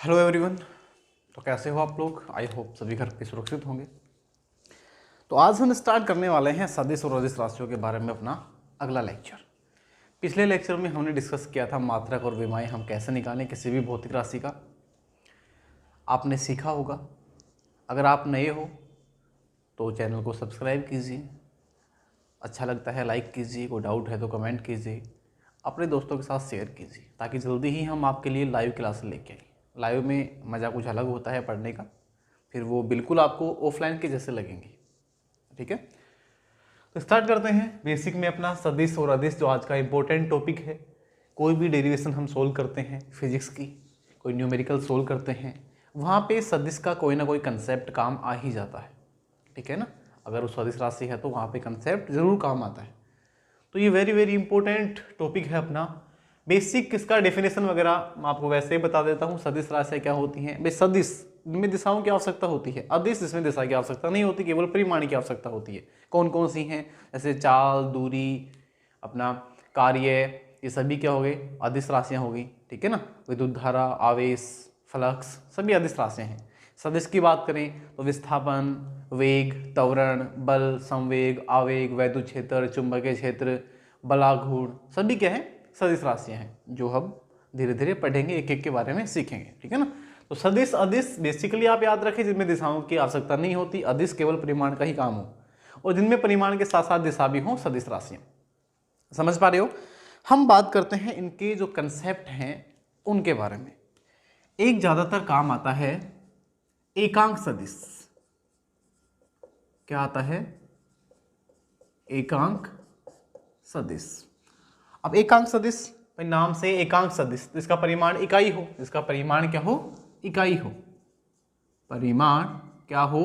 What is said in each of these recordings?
Hello everyone. तो कैसे हो आप लोग? आई होप सभी घर पे सुरक्षित होंगे। तो आज हम स्टार्ट करने वाले हैं सदिश और अदिश राशियों के बारे में अपना अगला लेक्चर। पिछले लेक्चर में हमने डिस्कस किया था मात्रक और विमाएँ हम कैसे निकालें किसी भी भौतिक राशि का। आपने सीखा होगा। अगर आप नए हो तो चैनल को सब्सक्राइब कीजिए, अच्छा लगता है लाइक कीजिए, कोई डाउट है तो कमेंट कीजिए, अपने दोस्तों के साथ शेयर कीजिए ताकि जल्दी ही हम आपके लिए लाइव क्लास लेके आएँ। लाइव में मज़ा कुछ अलग होता है पढ़ने का, फिर वो बिल्कुल आपको ऑफलाइन के जैसे लगेंगे। ठीक है, तो स्टार्ट करते हैं बेसिक में अपना सदिश और अदिश, जो आज का इम्पोर्टेंट टॉपिक है। कोई भी डेरिवेशन हम सोल्व करते हैं फिजिक्स की, कोई न्यूमेरिकल सोल्व करते हैं, वहाँ पे सदिश का कोई ना कोई कंसेप्ट काम आ ही जाता है। ठीक है ना, अगर वो सदिश राशि है तो वहाँ पे कंसेप्ट ज़रूर काम आता है। तो ये वेरी वेरी इंपॉर्टेंट टॉपिक है अपना। बेसिक इसका डेफिनेशन वगैरह मैं आपको वैसे ही बता देता हूँ। सदिश राशियाँ क्या होती हैं? भाई सदिश में दिशाओं की आवश्यकता होती है, अदिश इसमें दिशा की आवश्यकता नहीं होती, केवल परिमाण की आवश्यकता होती है। कौन कौन सी हैं? जैसे चाल, दूरी, अपना कार्य, ये सभी क्या हो गए? अदिश राशियाँ हो गई। ठीक है ना, विद्युत धारा, आवेश, फ्लक्स, सभी अदिश राशियाँ हैं। सदिश की बात करें तो विस्थापन, वेग, त्वरण, बल, संवेग, आवेग, वैद्युत क्षेत्र, चुंबकीय क्षेत्र, बलाघूर्ण, सभी क्या है? सदिश राशियाँ हैं, जो हम धीरे धीरे पढ़ेंगे, एक एक के बारे में सीखेंगे। ठीक है ना, तो सदिश अदिश बेसिकली आप याद रखें जिनमें दिशाओं की आवश्यकता नहीं होती, अदिश केवल परिमाण का ही काम हो, और जिनमें परिमाण के साथ साथ दिशा भी हो, सदिश राशियाँ। समझ पा रहे हो? हम बात करते हैं इनके जो कंसेप्ट हैं उनके बारे में। एक ज़्यादातर काम आता है एकांक सदिश। क्या आता है? एकांक सदिश। अब एकांक सदिश नाम से एकांक सदिश, जिसका परिमाण इकाई हो, जिसका परिमाण क्या हो? इकाई हो, परिमाण क्या हो?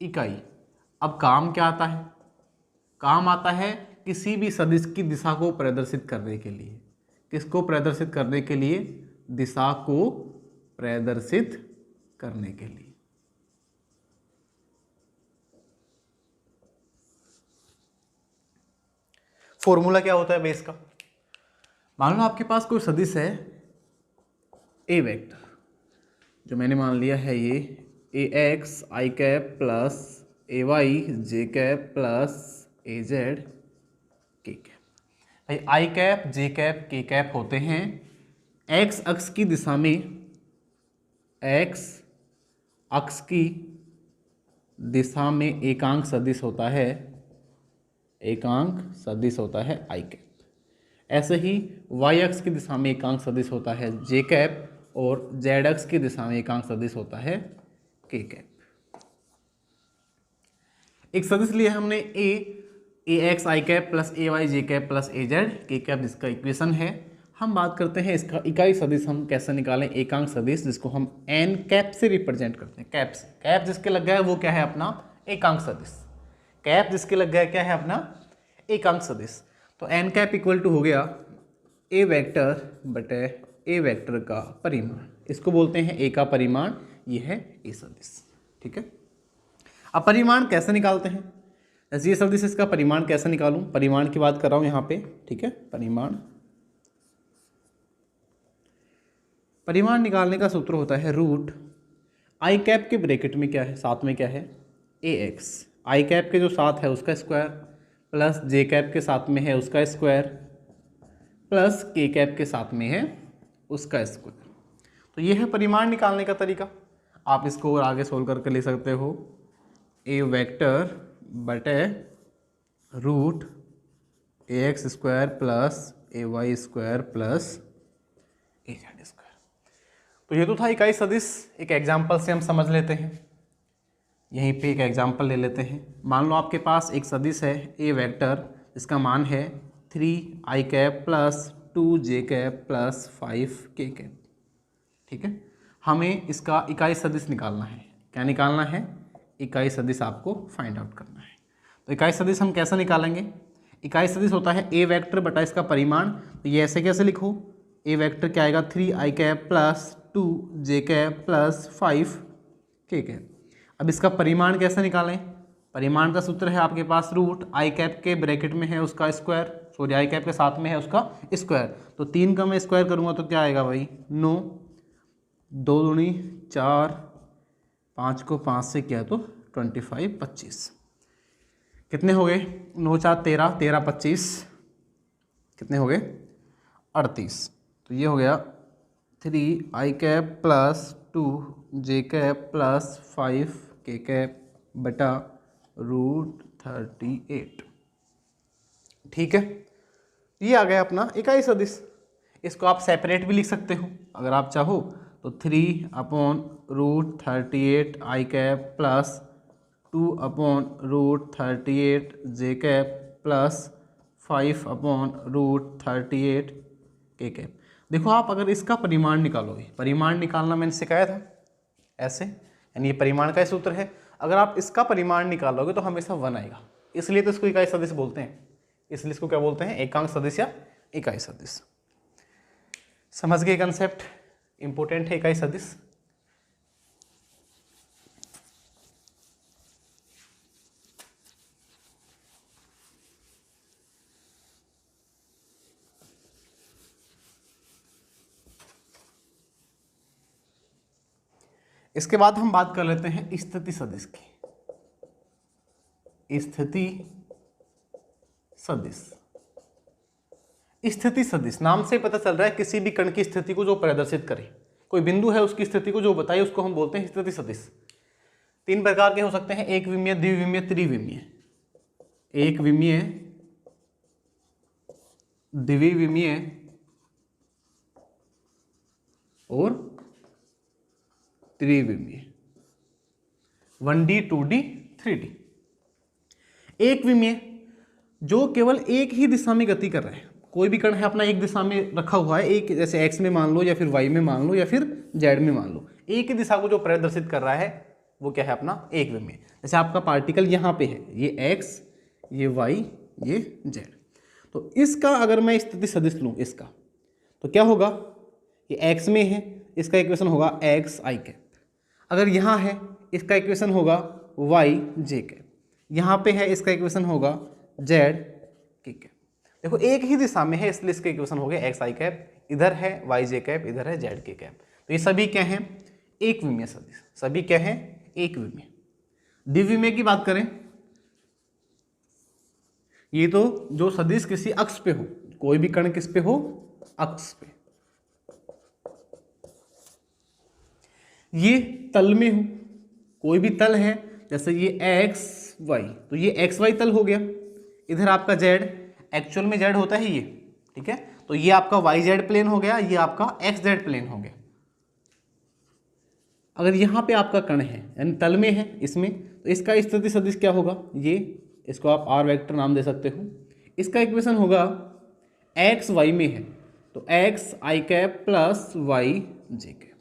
इकाई। अब काम क्या आता है? काम आता है किसी भी सदिश की दिशा को प्रदर्शित करने के लिए। किसको प्रदर्शित करने के लिए? दिशा को प्रदर्शित करने के लिए। फॉर्मूला क्या होता है बेस का? मान लो आपके पास कोई सदिश है ए वेक्टर, जो मैंने मान लिया है ये ए X I cap plus A Y J cap plus A Z K cap. भाई आई कैप, जे कैप, के कैप होते हैं एक्स अक्ष की दिशा में, एक्स अक्ष की दिशा में एकांक सदिश होता है, एकांक सदिश होता है आई कैप। ऐसे ही वाई अक्ष की दिशा में एकांक सदिश होता है जे कैप, और जेड अक्ष की दिशा में एकांक सदिश होता है के कैप। एक सदिश लिया हमने ए X I cap plus A Y J cap plus A Z K cap, जिसका इक्वेशन है। हम बात करते हैं इसका इकाई सदिश हम कैसे निकालें, एकांक सदिश, जिसको हम एन कैप से रिप्रेजेंट करते हैं। कैप से, कैप जिसके लग गया है वो क्या है? अपना एकांक सदिश। कैप जिसके लग गया है क्या है? अपना एकांक सदिश। तो एन कैप इक्वल टू हो गया ए वेक्टर बटे ए वेक्टर का परिमाण, इसको बोलते हैं ए का परिमाण, ये है ए सदिश। ठीक है, अब परिमाण कैसे निकालते हैं? जैसे ये सदिश, इसका परिमाण कैसे निकालूं? परिमाण की बात कर रहा हूं यहाँ पे। ठीक है, परिमाण निकालने का सूत्र होता है रूट आई कैप के ब्रैकेट में क्या है? साथ में क्या है? ए एक्स। आई कैप के जो साथ है उसका स्क्वायर, प्लस जे कैप के साथ में है उसका स्क्वायर, प्लस के कैप के साथ में है उसका स्क्वायर। तो ये है परिमाण निकालने का तरीका। आप इसको और आगे सोल्व करके ले सकते हो, ए वेक्टर बटे root A x square plus A Y square plus A Z square. तो ये तो था इकाई सदिश। एक एग्जाम्पल से हम समझ लेते हैं, यहीं पे एक एग्जाम्पल ले लेते हैं। मान लो आपके पास एक सदिश है ए वेक्टर, इसका मान है 3 आई कैप प्लस 2 जे कैप प्लस 5 के कैप। ठीक है, हमें इसका इकाई सदिश निकालना है। क्या निकालना है? इकाई सदिश आपको फाइंड आउट करना है। तो इकाई सदिश हम कैसे निकालेंगे? इकाई सदिश होता है ए वेक्टर बटा इसका परिमाण। तो ये ऐसे कैसे लिखो? ए वेक्टर क्या आएगा? 3 आई कैप प्लस 2 जे कैप प्लस 5 के कैप। अब इसका परिमाण कैसे निकालें? परिमाण का सूत्र है आपके पास रूट आई कैप के ब्रैकेट में है उसका स्क्वायर, सॉरी आई कैप के साथ में है उसका स्क्वायर। तो 3 का मैं स्क्वायर करूँगा तो क्या आएगा भाई? 9 दो दूनी 4, 5 को 5 से किया तो 25, 25 कितने हो गए? 9 4 13, 13 25 कितने हो गए? 38। तो ये हो गया 3i cap plus 2j cap plus 5k cap बटा √38। ठीक है, ये आ गया अपना इकाई सदिश। इसको आप सेपरेट भी लिख सकते हो अगर आप चाहो तो 3/√38 आई कैप प्लस 2/√38 जे कैप प्लस 5/√38 के कैप। देखो आप अगर इसका परिमाण निकालोगे, परिमाण निकालना मैंने सिखाया था ऐसे, यानी ये परिमाण का सूत्र है। अगर आप इसका परिमाण निकालोगे तो हमेशा 1 आएगा, इसलिए तो इसको इकाई सदिश बोलते हैं। इसलिए इसको क्या बोलते हैं? एकांक सदिश या इकाई सदिश। समझ गए कंसेप्ट? इंपॉर्टेंट है इकाई सदिश। इसके बाद हम बात कर लेते हैं स्थिति सदिश की। स्थिति सदिश, स्थिति सदिश नाम से पता चल रहा है किसी भी कण की स्थिति को जो प्रदर्शित करे, कोई बिंदु है उसकी स्थिति को जो बताए उसको हम बोलते हैं स्थिति सदिश। 3 प्रकार के हो सकते हैं, एक विमीय, द्विविमीय, त्रिविमीय। एक विमीय, द्विविमीय और त्रिविमीय, 1D 2D 3D। एक विमीय जो केवल एक ही दिशा में गति कर रहा है, कोई भी कण है अपना एक दिशा में रखा हुआ है, एक जैसे एक्स में मान लो या फिर वाई में मान लो या फिर जेड में मान लो, एक ही दिशा को जो प्रदर्शित कर रहा है वो क्या है? अपना एक विमीय। जैसे आपका पार्टिकल यहाँ पे है, ये एक्स, ये वाई, ये जेड। तो इसका अगर मैं स्थिति सदिश लूँ इसका, तो क्या होगा? ये एक्स में है, इसका इक्वेशन होगा एक्स आई कैप। अगर यहाँ है, इसका इक्वेशन होगा वाई जे कैप। यहाँ पे है, इसका इक्वेशन होगा जेड के कैप। देखो एक ही दिशा में है इसलिए इसका इक्वेशन हो गया एक्स आई कैप, इधर है वाई जे कैप, इधर है जेड के कैप। तो ये सभी क्या हैं? एक विमीय सदिश। सभी क्या है? एक विमीय। द्विविमीय की बात करें, ये तो जो सदिश किसी अक्ष पे हो, कोई भी कण किस पे हो? अक्ष पे। ये तल में हो, कोई भी तल है, जैसे ये एक्स वाई, तो ये एक्स वाई तल हो गया। इधर आपका जेड, एक्चुअल में जेड होता है ये, ठीक है? तो ये आपका वाई जेड प्लेन हो गया, ये आपका एक्स जेड प्लेन हो गया। अगर यहाँ पे आपका कण है यानी तल में है इसमें, तो इसका स्थिति सदिश क्या होगा? ये, इसको आप आर वेक्टर नाम दे सकते हो। इसका इक्वेशन होगा एक्स वाई में है तो x I cap plus Y J cap.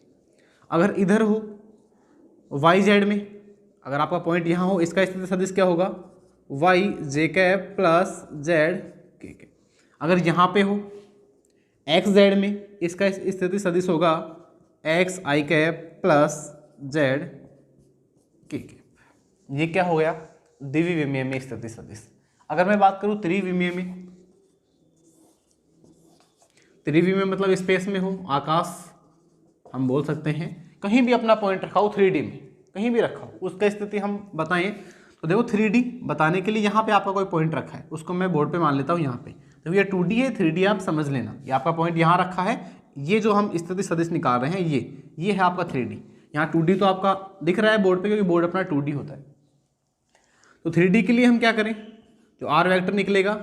अगर इधर हो वाई जेड में, अगर आपका पॉइंट यहाँ हो, इसका स्थिति सदिश क्या होगा? Y J cap plus Z K cap. अगर यहाँ पे हो एक्स जेड में, इसका स्थिति सदिश होगा x I cap plus Z K cap. ये क्या हो गया? द्विविमीय में स्थिति सदिश। अगर मैं बात करूँ त्रिविमीय में, त्रिविमीय मतलब स्पेस में हो, आकाश हम बोल सकते हैं, कहीं भी अपना पॉइंट रखा हो 3D में, कहीं भी रखा हो, उसका स्थिति हम बताएं तो देखो 3D बताने के लिए यहाँ पे आपका कोई पॉइंट रखा है, उसको मैं बोर्ड पे मान लेता हूँ यहाँ पे। तो ये 2D है, 3D आप समझ लेना। ये आपका पॉइंट यहाँ रखा है, ये जो हम स्थिति सदिश निकाल रहे हैं ये है आपका 3D। यहाँ 2D तो आपका दिख रहा है बोर्ड पे, क्योंकि बोर्ड अपना 2D होता है। तो 3D के लिए हम क्या करें? जो आर वेक्टर निकलेगा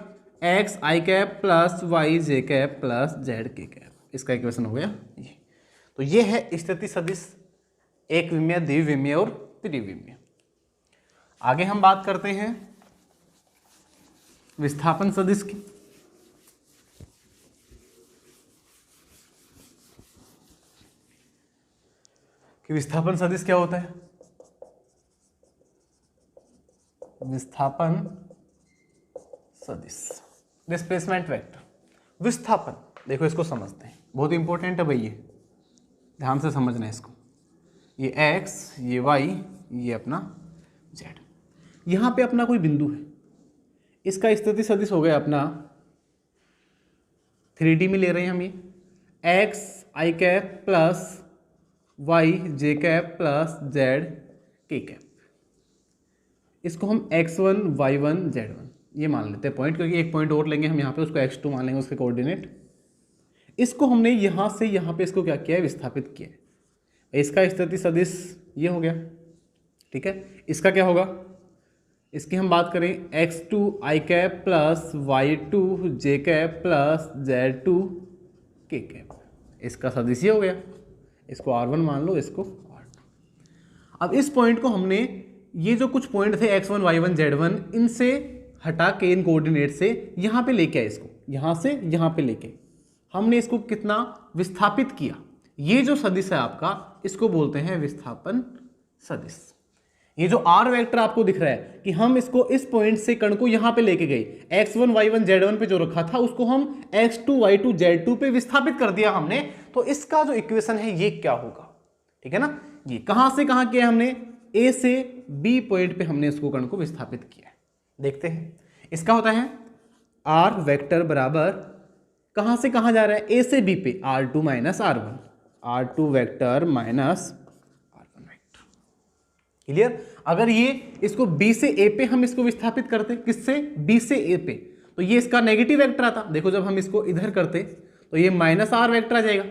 x I cap plus Y J cap plus Z K cap, इसका इक्वेशन हो गया ये। तो ये है स्थिति सदिश, एक विमीय, द्विविमीय और त्रिविमीय। आगे हम बात करते हैं विस्थापन सदिश की। कि विस्थापन सदिश क्या होता है? विस्थापन सदिश, डिस्प्लेसमेंट वेक्टर। विस्थापन, देखो इसको समझते हैं, बहुत इंपॉर्टेंट है भाई, ये ध्यान से समझना है इसको। ये x, ये y, ये अपना z। यहाँ पे अपना कोई बिंदु है, इसका स्थिति सदिश हो गया अपना 3D में ले रहे हैं हम, ये x आई cap plus Y J cap plus Z K cap. इसको हम x1 y1 z1 ये मान लेते हैं पॉइंट, क्योंकि एक पॉइंट और लेंगे हम यहाँ पे, उसको x2 मान लेंगे उसके कोऑर्डिनेट। इसको हमने यहाँ से यहाँ पे इसको क्या किया है, विस्थापित किया है। इसका स्थिति सदिश ये हो गया, ठीक है। इसका क्या होगा, इसकी हम बात करें x2 i cap plus y2 j cap plus z2 k cap, इसका सदिश ये हो गया। इसको r1 मान लो, इसको r2। अब इस पॉइंट को हमने, ये जो कुछ पॉइंट थे x1 y1 z1, इनसे हटा के, इन कोऑर्डिनेट से यहाँ पे लेके आए, इसको यहाँ से यहाँ पे लेके हमने इसको कितना विस्थापित किया। ये जो सदिश है आपका, इसको बोलते हैं विस्थापन सदिश। ये जो r वेक्टर आपको दिख रहा है कि हम इसको इस पॉइंट से कण को यहाँ पे लेके गए, x1 y1 z1 पे जो रखा था उसको हम x2 y2 z2 पे विस्थापित कर दिया हमने। तो इसका जो इक्वेशन है ये क्या होगा, ठीक है ना। ये कहां से कहां किया हमने, a से b पॉइंट पे हमने इसको कण को विस्थापित किया है। देखते हैं, इसका होता है r वेक्टर बराबर कहां से कहां जा रहा है, a से b पे r2 minus r1, r2 vector minus r1 vector. Clear. अगर ये इसको b से a पे हम इसको विस्थापित करते, किससे, b से a पे, तो ये इसका नेगेटिव वेक्टर आता। देखो जब हम इसको इधर करते तो ये माइनस r वेक्टर आ जाएगा,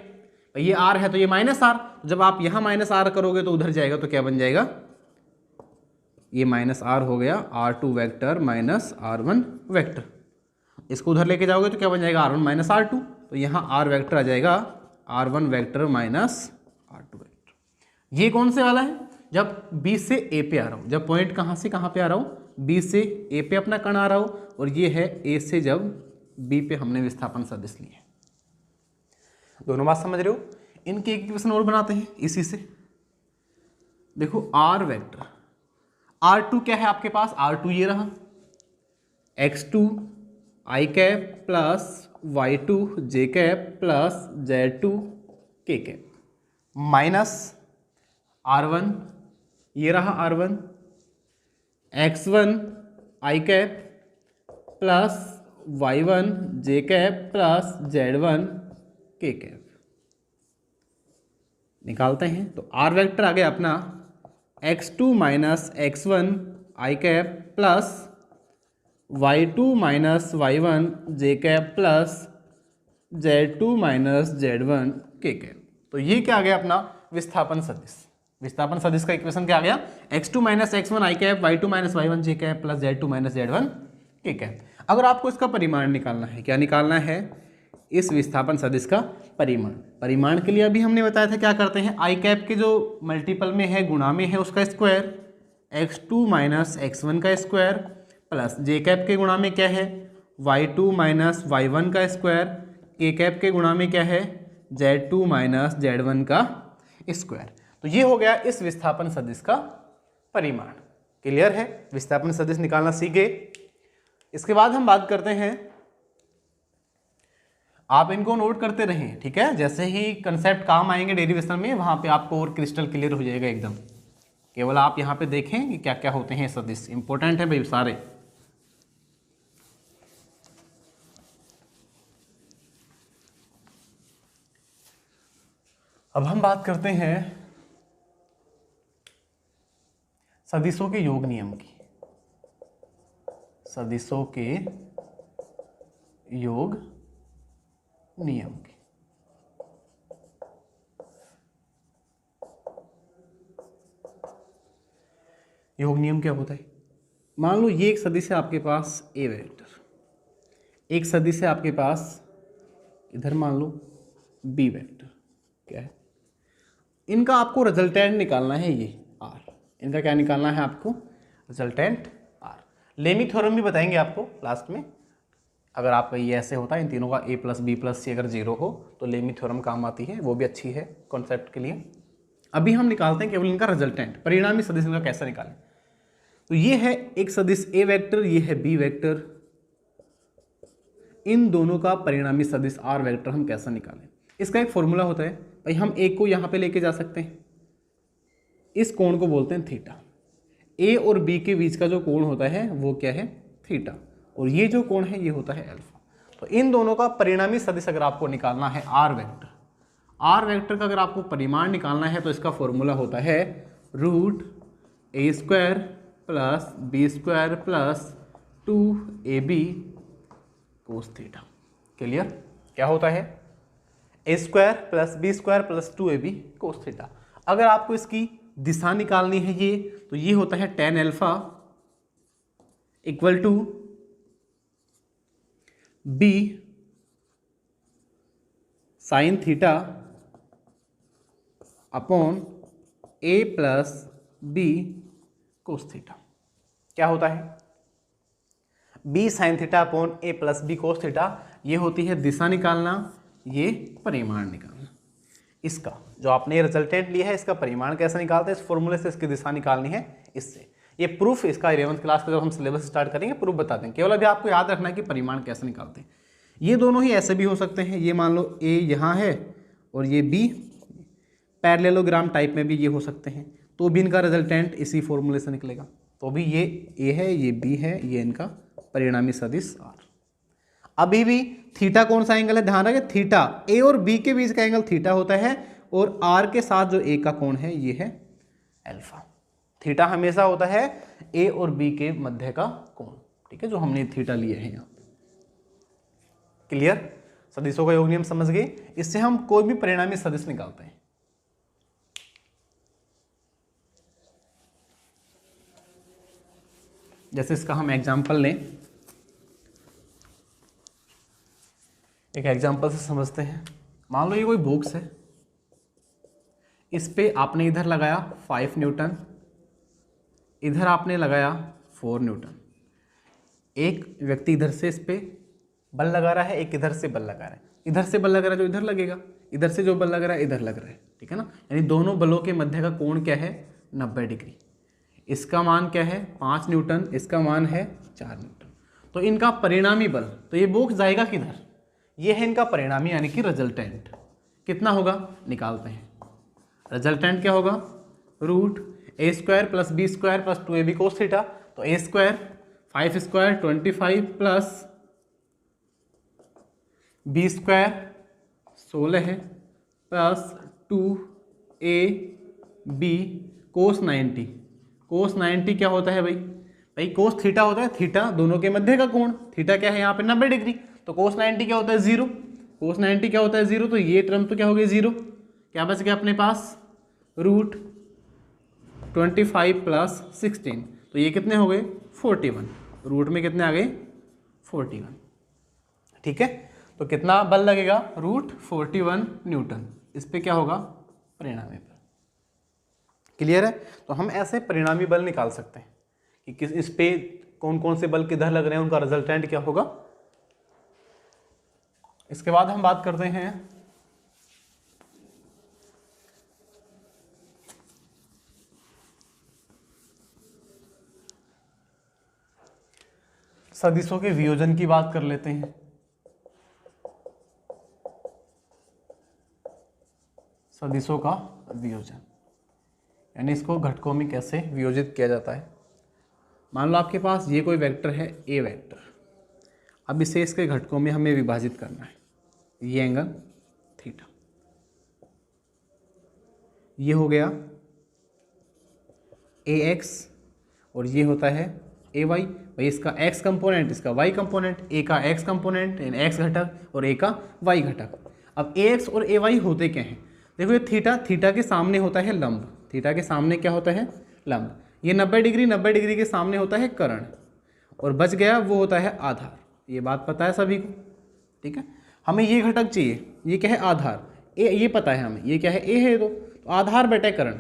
ये r है तो ये माइनस r, जब आप यहां माइनस r करोगे तो उधर जाएगा, तो क्या बन जाएगा, ये माइनस r हो गया, r2 vector minus r1 vector. इसको उधर लेके जाओगे तो क्या बन जाएगा, r1 माइनस r2, तो यहाँ r वेक्टर आ जाएगा r1 vector minus r2 vector. ये कौन से वाला है, जब b से a पे आ रहा हूँ, जब पॉइंट कहाँ से कहाँ पे आ रहा हूँ, b से a पे अपना कण आ रहा हूँ, और ये है a से जब b पे हमने विस्थापन सदिश लिए। दोनों बात समझ रहे हो। इनके एक इक्वेशन और बनाते हैं इसी से। देखो r वेक्टर, r2 क्या है आपके पास, r2 ये रहा, x2 i cap plus y2 j cap plus z2 k cap minus r1 ये रहा, r1 x1 i cap plus y1 j cap plus z1 k cap निकालते हैं। तो r वेक्टर आ गया अपना x2 minus x1 i cap plus y2 minus y1 j cap plus z2 minus z1 k cap. तो ये क्या आ गया अपना विस्थापन सदिश। विस्थापन सदिश का इक्वेशन क्या आ गया, x2 minus x1 i cap, y2 minus y1 j cap plus z2 minus z1 k cap. अगर आपको इसका परिमाण निकालना है, क्या निकालना है, इस विस्थापन सदिश का परिमाण। परिमाण के लिए अभी हमने बताया था क्या करते हैं, आई कैप के जो मल्टीपल में है, गुणा में है, उसका स्क्वायर, x2 माइनस x1 का स्क्वायर प्लस जे कैप के गुणा में क्या है, y2 माइनस y1 का स्क्वायर, के कैप के गुणा में क्या है, z2 माइनस z1 का स्क्वायर। तो ये हो गया इस विस्थापन सदिश का परिमाण। क्लियर है, विस्थापन सदिश निकालना सीख गए। इसके बाद हम बात करते हैं, आप इनको नोट करते रहें, ठीक है। जैसे ही कंसेप्ट काम आएंगे डेरिवेशन में, वहां पे आपको और क्रिस्टल क्लियर हो जाएगा एकदम। केवल आप यहाँ पे देखें कि क्या क्या होते हैं सदिश, इंपॉर्टेंट है भाई सारे। अब हम बात करते हैं सदिशों के योग नियम की। सदिशों के योग नियम की। योग नियम क्या होता है, मान लो ये एक सदिश है आपके पास ए वेक्टर, एक सदिश है आपके पास इधर मान लो बी वेक्टर, क्या है, इनका आपको रिजल्टेंट निकालना है, ये आर, इनका क्या निकालना है आपको, रिजल्टेंट आर। लेमी थ्योरम भी बताएंगे आपको लास्ट में। अगर आपका ये ऐसे होता है, इन तीनों का a प्लस बी प्लस सी अगर 0 हो तो लेमी थ्योरम काम आती है, वो भी अच्छी है कॉन्सेप्ट के लिए। अभी हम निकालते हैं केवल इनका रिजल्टेंट, परिणामी सदिश इनका कैसे निकालें। तो ये है एक सदिश ए वेक्टर, ये है बी वेक्टर, इन दोनों का परिणामी सदिश आर वेक्टर हम कैसे निकालें। इसका एक फॉर्मूला होता है भाई, हम एक को यहाँ पे लेके जा सकते हैं, इस कोण को बोलते हैं थीटा। ए और बी के बीच का जो कोण होता है वो क्या है, थीटा, और ये जो कोण है ये होता है अल्फा। तो इन दोनों का परिणामी सदिश अगर आपको निकालना है आर वेक्टर, आर वेक्टर का अगर आपको परिमाण निकालना है तो इसका फॉर्मूला होता है root A square plus B square plus 2ab cos theta. Clear? क्या होता है? A square plus B square plus 2ab cos theta. अगर आपको इसकी दिशा निकालनी है ये, तो ये होता है tan alpha equal to B sine theta upon A plus B cos theta. क्या होता है? B sine theta upon A plus B cos theta, ये होती है दिशा निकालना, ये परिमाण निकालना। इसका जो आपने रिजल्टेंट लिया है इसका परिमाण कैसे निकालते हैं, इस फॉर्मूले से इसकी दिशा निकालनी है इससे। ये प्रूफ इसका 11th क्लास में जब हम सिलेबस स्टार्ट करेंगे प्रूफ बता देंगे। केवल अभी आपको याद रखना है कि परिमाण कैसे निकालते हैं। ये दोनों ही ऐसे भी हो सकते हैं, ये मान लो ए यहाँ है और ये बी, पैरेललोग्राम टाइप में भी ये हो सकते हैं, तो भी इनका रिजल्टेंट इसी फॉर्मूले से निकलेगा। तो भी ये ए है, ये बी है, ये इनका परिणामी सदिश आर। अभी भी थीटा कौन सा एंगल है, ध्यान रखें, थीटा ए और बी के बीच का एंगल थीटा होता है और आर के साथ जो ए का कोण है ये है अल्फा। थीटा हमेशा होता है ए और बी के मध्य का कोण, ठीक है, जो हमने थीटा लिए हैं यहाँ पे। क्लियर? सदिशों का योग नियम समझ गए? इससे हम कोई भी परिणामी सदिश निकालते हैं। जैसे इसका हम एग्जाम्पल लें, एक एग्जाम्पल से समझते हैं। मान लो ये कोई बॉक्स है, इस पे आपने इधर लगाया 5 न्यूटन, इधर आपने लगाया 4 न्यूटन। एक व्यक्ति इधर से इस पे बल लगा रहा है, एक इधर से बल लगा रहा है। इधर से बल लग रहा है जो इधर लगेगा, इधर से जो बल लग रहा है इधर लग रहा है, ठीक है ना। यानी दोनों बलों के मध्य का कोण क्या है, 90 डिग्री। इसका मान क्या है 5 न्यूटन, इसका मान है 4 न्यूटन। तो इनका परिणामी बल, तो ये बॉक्स जाएगा किधर, ये है इनका परिणामी यानी कि रिजल्टेंट। कितना होगा निकालते हैं। रिजल्टेंट क्या होगा, root A square plus B square plus 2ab cos theta. तो A square 5 square 25 plus B square 16 है प्लस 2ab कोस 90। कोस 90 क्या होता है भाई कोस थीटा होता है, थीटा दोनों के मध्य का कोण। थीटा क्या है यहाँ पे 90 डिग्री, तो कोस 90 क्या होता है 0। कोस 90 क्या होता है 0, तो ये टर्म तो क्या हो गया 0। क्या बच गया अपने पास, रूट 25 प्लस 16, तो ये कितने हो गए 41। रूट में कितने आ गए 41, ठीक है। तो कितना बल लगेगा, रूट 41 न्यूटन। इस पे क्या होगा, परिणामी बल। क्लियर है? तो हम ऐसे परिणामी बल निकाल सकते हैं कि किस इस पे कौन कौन से बल किधर लग रहे हैं, उनका रिजल्टेंट क्या होगा। इसके बाद हम बात करते हैं सदिशों के वियोजन की बात कर लेते हैं। सदिशों का वियोजन यानी इसको घटकों में कैसे वियोजित किया जाता है। मान लो आपके पास ये कोई वेक्टर है ए वेक्टर, अब इसे इसके घटकों में हमें विभाजित करना है। ये एंगल थीटा, ये हो गया ए एक्स और ये होता है ए वाई। भाई इसका एक्स कंपोनेंट, इसका वाई कंपोनेंट, ए का एक्स कंपोनेंट एक्स घटक और ए का वाई घटक। अब ए एक्स और ए वाई होते क्या हैं, देखो ये थीटा, थीटा के सामने होता है लंब, थीटा के सामने क्या होता है लंब। ये 90 डिग्री, 90 डिग्री के सामने होता है कर्ण और बच गया वो होता है आधार। ये बात पता है सभी को, ठीक है। हमें ये घटक चाहिए, ये क्या है आधार, ए ये पता है हमें, ये क्या है ए है। तो आधार बटे कर्ण,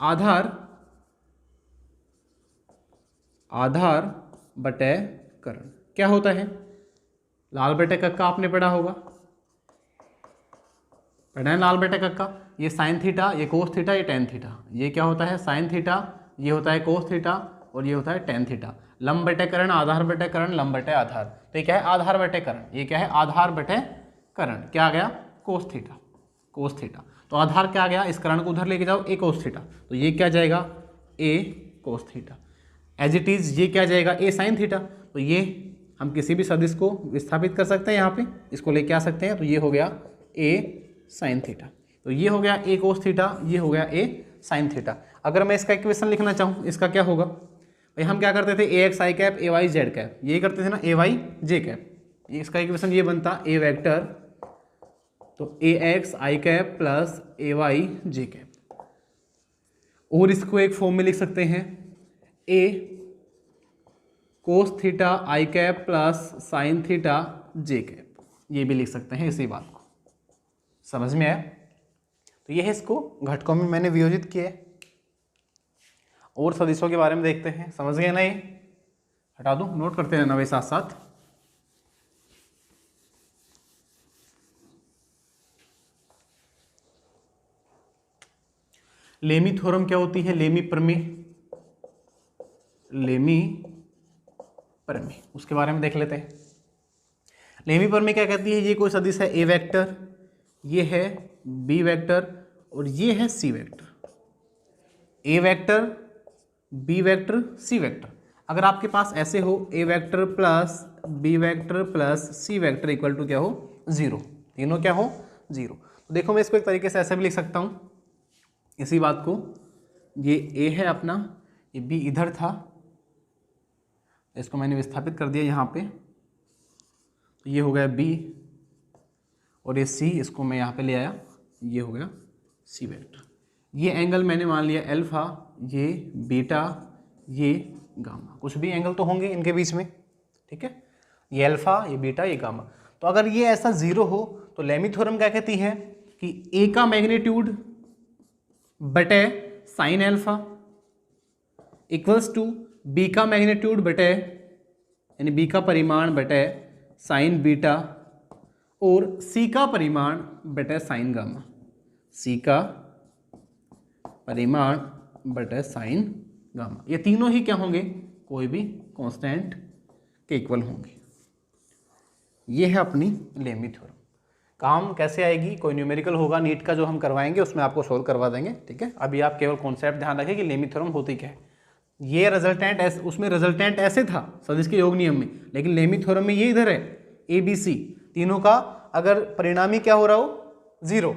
आधार बटे कर्ण क्या होता है, लाल बटे कक्का आपने पढ़ा होगा, पढ़ा है लाल बटे कक्का। ये साइन थीटा, ये कोस थीटा, ये टेन थीटा। ये क्या होता है साइन थीटा, ये होता है कोस थीटा और ये होता है टेन थीटा। लंब बटे कर्ण, आधार बटे कर्ण, लंब बटे आधार। तो ये क्या है आधार बटे कर्ण, ये क्या है आधार बटे कर्ण। क्या आ गया कोस थीटा, कोस थीटा। तो आधार क्या आ गया, इस कर्ण को उधर लेके जाओ ए कोस थीटा, तो ये क्या जाएगा A cos theta. As it is ये क्या जाएगा ए साइन थीटा। तो ये हम किसी भी सदिश को विस्थापित कर सकते हैं, यहाँ पे इसको लेके आ सकते हैं। तो ये हो गया ए साइन थीटा। तो ये हो गया ए कोस थीटा, ये हो गया ए साइन थीटा। अगर मैं इसका इक्वेशन लिखना चाहूँ, इसका क्या होगा भाई, हम क्या करते थे, A X I cap A Y Z cap, ये करते थे ना, ए वाई जे कैप। इसका इक्वेशन ये बनता ए वेक्टर, तो A X I cap plus A Y J cap. और इसको एक फॉर्म में लिख सकते हैं, A cos theta I cap plus sine theta J cap, ये भी लिख सकते हैं इसी बात को। समझ में आया? तो ये है, इसको घटकों में मैंने वियोजित किया है। और सदिशों के बारे में देखते हैं, समझ गए ना? ये हटा दूं, नोट करते रहना भाई साथ साथ। लेमी थ्योरम क्या होती है? लेमी प्रमेय, लेमी प्रमेय, उसके बारे में देख लेते हैं। लेमी प्रमेय क्या कहती है? ये कोई सदिश है ए वेक्टर, ये है बी वेक्टर और ये है C vector. A vector, B vector, C vector. अगर आपके पास ऐसे हो, A vector plus B vector plus C vector equal to क्या हो? 0। तीनों क्या हो? 0। तो देखो मैं इसको एक तरीके से ऐसे भी लिख सकता हूँ, इसी बात को, ये ए है अपना, ये बी इधर था, इसको मैंने विस्थापित कर दिया यहाँ पे, तो ये हो गया बी, और ये सी, इसको मैं यहाँ पे ले आया, ये हो गया सी वेक्टर। ये एंगल मैंने मान लिया अल्फा, ये बीटा, ये गामा, कुछ भी एंगल तो होंगे इनके बीच में, ठीक है? ये अल्फा, ये बीटा, ये गामा। तो अगर ये ऐसा 0 हो तो लेमी थ्योरम क्या कहती है कि ए का मैग्नीट्यूड बटे sine alpha equals to B का मैग्नीट्यूड बटे, यानी बी का परिमाण बटे साइन बीटा, और सी का परिमाण बटे साइन गामा, सी का परिमाण बटे साइन गामा। ये तीनों ही क्या होंगे? कोई भी कांस्टेंट के इक्वल होंगे। ये है अपनी लेमी थ्योरम। काम कैसे आएगी? कोई न्यूमेरिकल होगा नीट का जो हम करवाएंगे, उसमें आपको सोल्व करवा देंगे, ठीक है? अभी आप केवल कॉन्सेप्ट ध्यान रखें कि लेमी थ्योरम होती क्या है। ये रिजल्टेंट ऐसे, उसमें रिजल्टेंट ऐसे था सदिश के योग नियम में, लेकिन लेमी थ्योरम में ये इधर है, ए बी सी तीनों का अगर परिणामी क्या हो रहा हो? 0,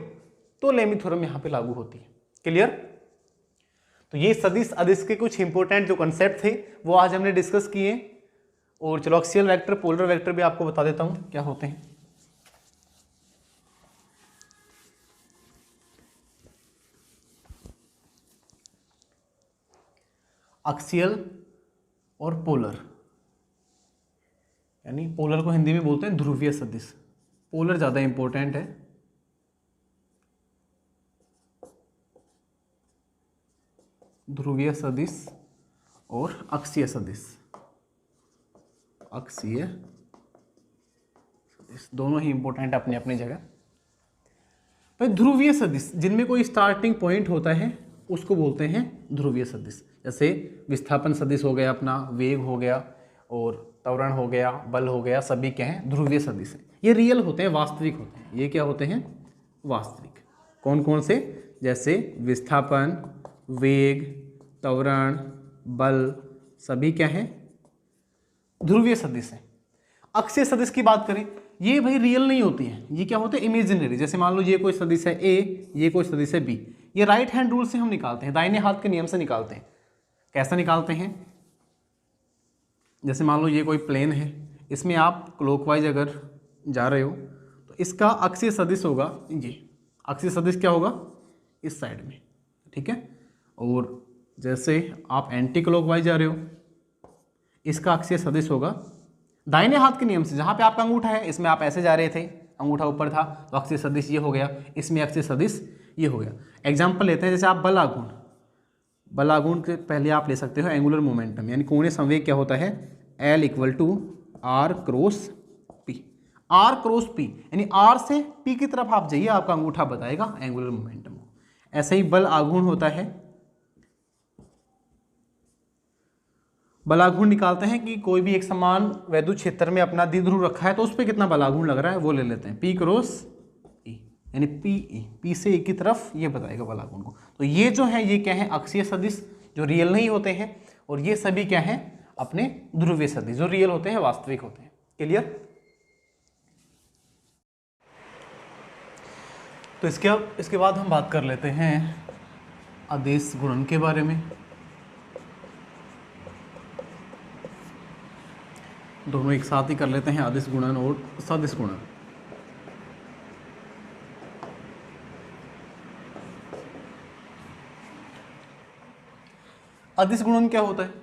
तो लेमी थ्योरम यहाँ पे लागू होती है। क्लियर? तो ये सदिश अदिश के कुछ इंपॉर्टेंट जो कंसेप्ट थे वो आज हमने डिस्कस किए। और चलो एक्सियल वेक्टर, पोलर वेक्टर भी आपको बता देता हूँ क्या होते हैं। एक्सियल और पोलर, यानी पोलर को हिंदी में बोलते हैं ध्रुवीय सदिश। पोलर ज़्यादा इंपॉर्टेंट है। ध्रुवीय सदिश और अक्षीय सदिश, अक्षीय सदिश दोनों ही इंपॉर्टेंट अपनी अपनी जगह। भाई ध्रुवीय सदिश जिनमें कोई स्टार्टिंग पॉइंट होता है उसको बोलते हैं ध्रुवीय सदिश। जैसे विस्थापन सदिश हो गया अपना, वेग हो गया, और त्वरण हो गया, बल हो गया, सभी क्या हैं? ध्रुवीय सदिश हैं। ये रियल होते हैं, वास्तविक होते हैं। ये क्या होते हैं? वास्तविक। कौन कौन से? जैसे विस्थापन, वेग, त्वरण, बल, सभी क्या है? ध्रुवीय सदिश है। अक्षीय सदिश की बात करें, ये भाई रियल नहीं होती है, ये क्या होते हैं? इमेजिनरी। जैसे मान लो ये कोई सदिश है ए, ये कोई सदिश है बी, ये राइट हैंड रूल से हम निकालते हैं, दाहिने हाथ के नियम से निकालते हैं। कैसा निकालते हैं? जैसे मान लो ये कोई प्लेन है, इसमें आप क्लॉकवाइज अगर जा रहे हो तो इसका अक्षीय सदिश होगा ये। अक्षीय सदिश क्या होगा? इस साइड में, ठीक है? और जैसे आप एंटी क्लॉकवाइज जा रहे हो, इसका अक्षीय सदिश होगा दाहिने हाथ के नियम से। जहाँ पे आपका अंगूठा है, इसमें आप ऐसे जा रहे थे, अंगूठा ऊपर था, तो अक्षीय सदिश ये हो गया, इसमें अक्षीय सदिश ये हो गया। एग्जाम्पल लेते हैं, जैसे आप बल आघूर्ण, बल आघूर्ण के पहले आप ले सकते हो एंगुलर मोमेंटम, यानी कोणीय संवेग क्या होता है? L equal to R cross P. R cross P, यानी आर से पी की तरफ आप जाइए, आपका अंगूठा बताएगा एंगुलर मोमेंटम को। ऐसे ही बल आघूर्ण होता है। बल आघूर्ण निकालते हैं कि कोई भी एक समान वैद्युत क्षेत्र में अपना द्विध्रुव रखा है तो उस पर कितना बल आघूर्ण लग रहा है, वो ले लेते हैं, पी क्रॉस ई, यानी पी ई, पी से ई की तरफ ये बताएगा बल आघूर्ण को। तो ये जो है ये क्या है? अक्षीय सदिश, जो रियल नहीं होते हैं, और ये सभी क्या है? अपने ध्रुवीय सदिश, जो रियल होते हैं, वास्तविक होते हैं। क्लियर? तो इसके बाद हम बात कर लेते हैं अदिश गुणन के बारे में। दोनों एक साथ ही कर लेते हैं, अदिश गुणन और सदिश गुणन। अदिश गुणन क्या होता है?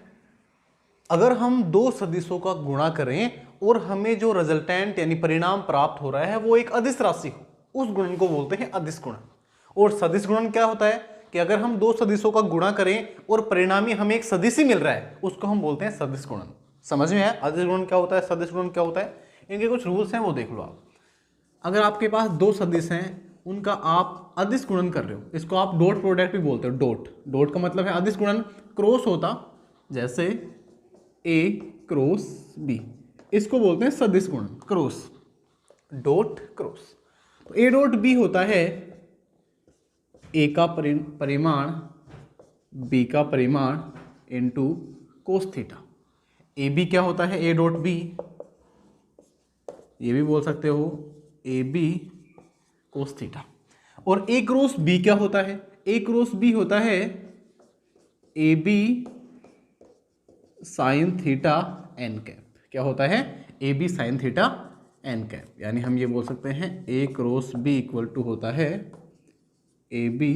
अगर हम दो सदिशों का गुणा करें और हमें जो रिजल्टेंट यानी परिणाम प्राप्त हो रहा है वो एक अदिश राशि हो, उस गुणन को बोलते हैं अदिश गुणन। और सदिश गुणन क्या होता है कि अगर हम दो सदिशों का गुणा करें और परिणामी हमें एक सदिश ही मिल रहा है, उसको हम बोलते हैं सदिश गुणन। समझ में आया? अदिश गुणन क्या होता है, सदिश गुणन क्या होता है? इनके कुछ रूल्स हैं, वो देख लो आप। अगर आपके पास दो सदिश हैं, उनका आप अदिश गुणन कर रहे हो, इसको आप डॉट प्रोडक्ट भी बोलते हो। डॉट का मतलब है अदिश गुणन। क्रॉस होता जैसे ए क्रॉस बी, इसको बोलते हैं सदिश गुणन, क्रॉस, डॉट क्रॉस। तो ए डॉट बी होता है ए का परिमाण बी का परिमाण into cos theta. A B क्या होता है? ए डॉट बी, ये भी बोल सकते हो ए बी कोस थीटा। और ए क्रॉस बी क्या होता है? ए क्रॉस बी होता है A B sine theta n cap. क्या होता है? A B sine theta n cap. यानी हम ये बोल सकते हैं A cross B equal to होता है A B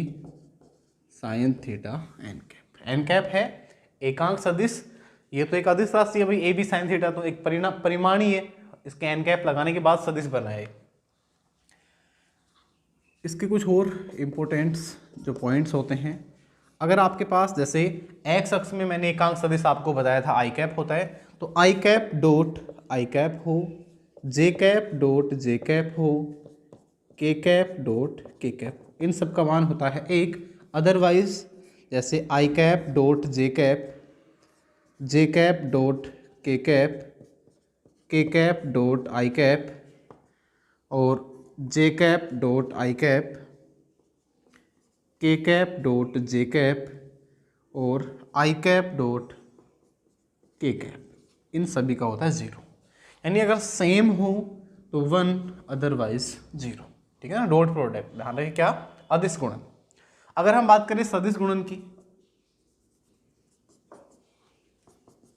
sine theta n cap. N cap है एकांक सदिश, ये तो एक अदिश राशि है भाई, ए बी साइन थीटा तो एक परिमाण ही है, इसके एन कैप लगाने के बाद सदिश बना है। इसके कुछ और इम्पोर्टेंट्स जो पॉइंट्स होते हैं, अगर आपके पास जैसे एक्स अक्ष में मैंने एकांक सदिश आपको बताया था आई कैप होता है, तो I cap dot I cap हो, J cap dot J cap हो, K cap dot K cap, इन सब का मान होता है एक। अदरवाइज जैसे I cap dot J cap dot K cap dot I cap, और J cap dot I cap, K cap dot J cap, और I cap dot K cap, इन सभी का होता है 0। यानी अगर सेम हो तो 1, अदरवाइज 0। ठीक है ना? डॉट प्रोडक्ट, ध्यान रखिए क्या? अदिश गुणन। अगर हम बात करें सदिश गुणन की,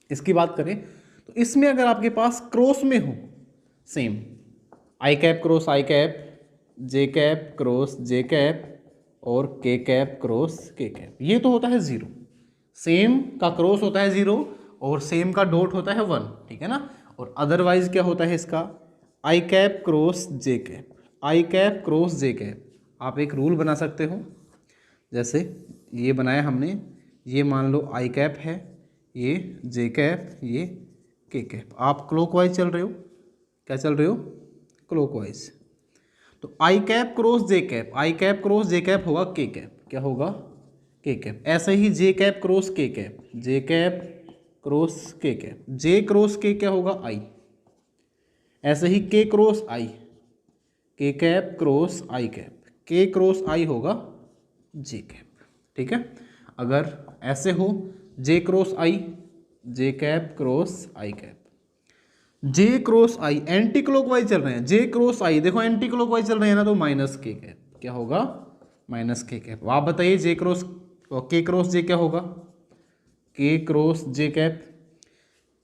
इसकी बात करें तो इसमें अगर आपके पास क्रॉस में हो सेम, आई कैप क्रॉस आई कैप, जे कैप क्रॉस जे कैप, और के कैप क्रॉस के कैप, ये तो होता है 0। सेम का क्रॉस होता है 0 और सेम का डॉट होता है 1। ठीक है ना? और अदरवाइज क्या होता है इसका? आई कैप क्रॉस जे कैप, आई कैप क्रॉस जे कैप। आप एक रूल बना सकते हो, जैसे ये बनाया हमने, ये मान लो आई कैप है, ये जे कैप, ये के कैप। आप क्लॉकवाइज चल रहे हो, क्या चल रहे हो? क्लॉकवाइज। तो I cap cross J cap, I cap cross J cap होगा के कैप। क्या होगा? के कैप। ऐसे ही जे कैप क्रॉस के कैप, जे कैप क्रॉस के कैप, जे क्रॉस के क्या होगा? आई। ऐसे ही के क्रॉस आई, के कैप क्रॉस आई कैप, के क्रॉस आई होगा जे कैप। ठीक है? अगर ऐसे हो जे क्रॉस आई, जे कैप क्रॉस आई कैप, जे क्रॉस आई, एंटी क्लॉकवाइज चल रहे हैं, जे क्रॉस आई देखो एंटी क्लॉकवाइज चल रहे हैं ना, तो माइनस के कैप। क्या होगा? माइनस के कैप। आप बताइए जे क्रॉस के क्रॉस जे क्या होगा? के क्रॉस जे कैप,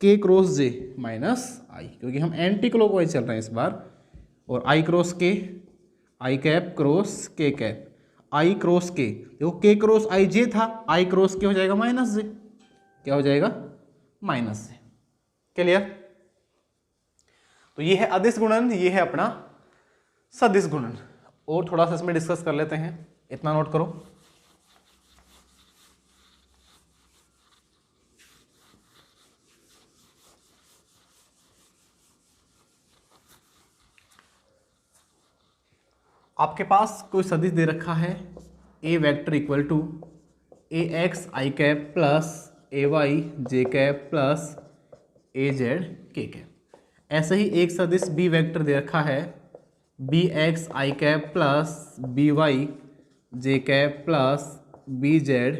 के क्रॉस जे माइनस आई, क्योंकि हम एंटी क्लॉकवाइज चल रहे हैं इस बार। और आई क्रॉस के, आई कैप क्रॉस के कैप, आई क्रॉस के, देखो के क्रॉस आई जे था, आई क्रॉस के हो जाएगा माइनस जे। क्या हो जाएगा? माइनस जे। क्लियर? तो ये है अदिश गुणन, ये है अपना सदिश गुणन। और थोड़ा सा इसमें डिस्कस कर लेते हैं, इतना नोट करो। आपके पास कोई सदिश दे रखा है, A vector equal to A X I cap plus A Y J cap plus A Z K cap. ऐसे ही एक सदिश बी वेक्टर दे रखा है, B X I cap plus B Y J cap plus B Z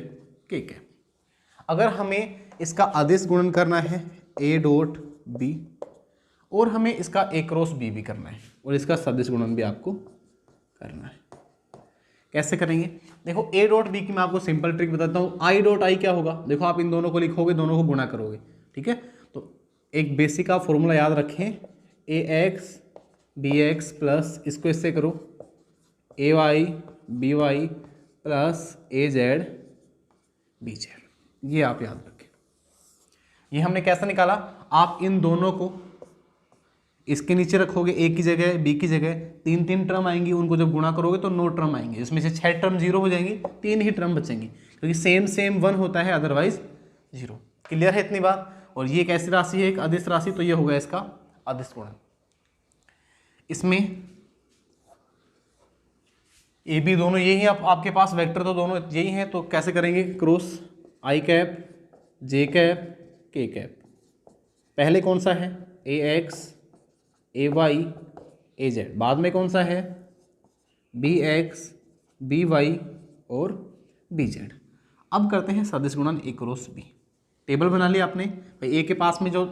K cap. अगर हमें इसका अदिश गुणन करना है ए डॉट बी, और हमें इसका ए क्रॉस बी भी करना है, और इसका सदिश गुणन भी आपको करना है। कैसे करेंगे? देखो ए डॉट बी की मैं आपको सिंपल ट्रिक बताता हूँ। आई डॉट आई क्या होगा? देखो आप इन दोनों को लिखोगे, दोनों को गुणा करोगे, ठीक है। तो एक बेसिक आप फॉर्मूला याद रखें, ए एक्स बी एक्स प्लस इसको इससे करो ए Y B Y plus A Z B Z, ये आप याद रखें। ये हमने कैसे निकाला? आप इन दोनों को इसके नीचे रखोगे, ए की जगह बी की जगह, तीन तीन टर्म आएंगी, उनको जब गुणा करोगे तो 9 टर्म आएंगे, इसमें से 6 टर्म जीरो हो जाएंगी, 3 ही टर्म बचेंगी, क्योंकि सेम सेम 1 होता है, अदरवाइज 0। क्लियर है इतनी बात? और ये एक ऐसी राशि है, एक अदिश राशि, तो ये होगा इसका अदिश गुणन। इसमें ए बी दोनों यही है, आपके पास वेक्टर तो दोनों यही हैं, तो कैसे करेंगे? क्रॉस आई कैप जे कैप के कैप। पहले कौन सा है? ए एक्स ए वाई ए जेड। बाद में कौन सा है? बी एक्स बी वाई और बी जेड। अब करते हैं सदिश गुणन ए क्रॉस बी। टेबल बना लिया आपने भाई, ए के पास में जो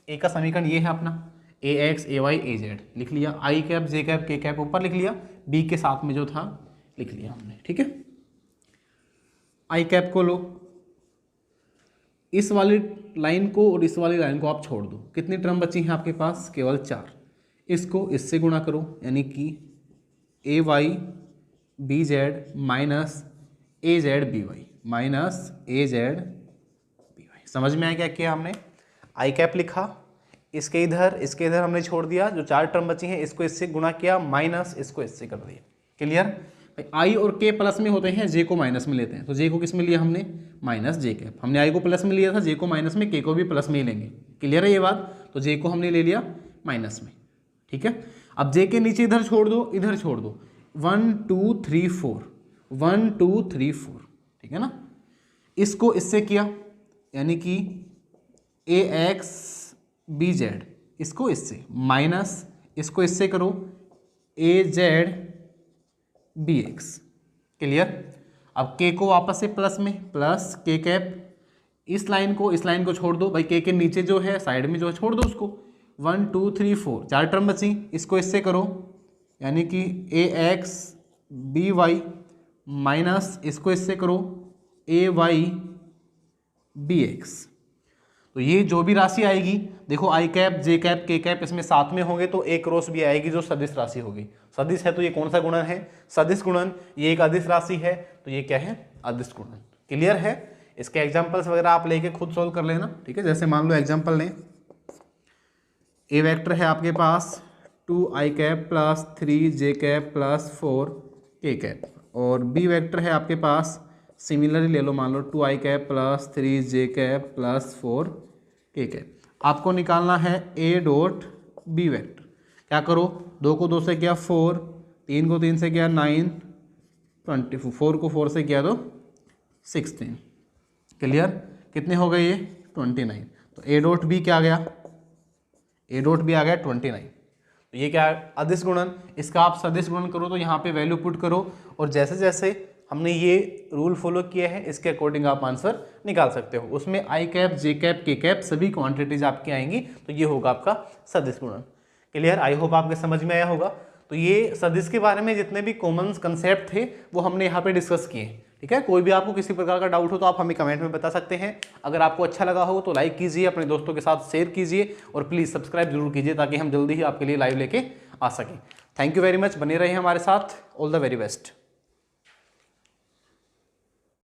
ए का समीकरण ये है अपना, ए एक्स ए वाई ए जेड लिख लिया, आई कैप जे कैप के कैप ऊपर लिख लिया, बी के साथ में जो था लिख लिया हमने, ठीक है। आई कैप को लो, इस वाली लाइन को और इस वाली लाइन को आप छोड़ दो, कितनी टर्म बची हैं आपके पास? केवल 4। इसको इससे गुणा करो, यानी कि ए वाई बी जेड माइनस ए जेड बी वाई माइनस ए जेड बी वाई। समझ में आया क्या किया हमने? आई कैप लिखा, इसके इधर हमने छोड़ दिया, जो 4 टर्म बची हैं इसको इससे गुणा किया, माइनस इसको इससे कर दिया। क्लियर? आई और के प्लस में होते हैं, जे को माइनस में लेते हैं, तो जे को किस में लिया हमने? माइनस जे कैप। हमने आई को प्लस में लिया था, जे को माइनस में, के को भी प्लस में ही लेंगे। क्लियर है ये बात? तो जे को हमने ले लिया माइनस में, ठीक है। अब जे के नीचे इधर छोड़ दो, इधर छोड़ दो, 1 2 3 4 1 2 3 4, ठीक है ना। इसको इससे किया, यानी कि ए एक्स बी जेड, इसको इससे माइनस इसको इससे करो ए जेड बी एक्स। क्लियर? अब के को वापस से प्लस में, प्लस के कैप, इस लाइन को छोड़ दो भाई, के नीचे जो है साइड में जो है छोड़ दो उसको, 1 2 3 4 4 टर्म बची, इसको इससे करो, यानी कि ए एक्स बी वाई माइनस इसको इससे करो ए वाई बी एक्स। तो ये जो भी राशि आएगी, देखो आई कैप जे कैप के कैप इसमें साथ में होंगे, तो ए क्रॉस भी आएगी जो सदिश राशि होगी। सदिश है तो ये कौन सा गुणन है? सदिश गुणन। ये एक अदिश राशि है, तो ये क्या है? अदिश गुणन। क्लियर है? इसके एग्जांपल्स वगैरह आप लेके खुद सॉल्व कर लेना, ठीक है। जैसे मान लो एग्जांपल लें, ए वेक्टर है आपके पास 2 आई कैप प्लस 3 जे कैप प्लस 4 के कैप, और बी वेक्टर है आपके पास सिमिलरली ले लो, मान लो 2 आई कैप प्लस 3 जे कैप प्लस 4 के कैप। आपको निकालना है ए डॉट बी वेक्टर। क्या करो? 2 को 2 से किया 4, 3 को 3 से किया 9, 24, 4 को 4 से किया तो 16। क्लियर? कितने हो गए ये? 29। तो ए डॉट बी क्या आ गया? ए डॉट बी आ गया 29। तो ये क्या है? अदिश गुणन। इसका आप सदिश गुणन करो तो यहाँ पे वैल्यू पुट करो, और जैसे जैसे हमने ये रूल फॉलो किया है इसके अकॉर्डिंग आप आंसर निकाल सकते हो। उसमें आई कैप जे कैप के कैप सभी क्वांटिटीज आपकी आएंगी, तो ये होगा आपका सदिश गुणन। क्लियर? आई होप आपके समझ में आया होगा। तो ये सदिश के बारे में जितने भी कॉमन कंसेप्ट थे वो हमने यहाँ पे डिस्कस किए, ठीक है। कोई भी आपको किसी प्रकार का डाउट हो तो आप हमें कमेंट में बता सकते हैं। अगर आपको अच्छा लगा हो तो लाइक कीजिए, अपने दोस्तों के साथ शेयर कीजिए, और प्लीज़ सब्सक्राइब जरूर कीजिए ताकि हम जल्दी ही आपके लिए लाइव लेके आ सकें। थैंक यू वेरी मच, बने रहे हमारे साथ। All the very best.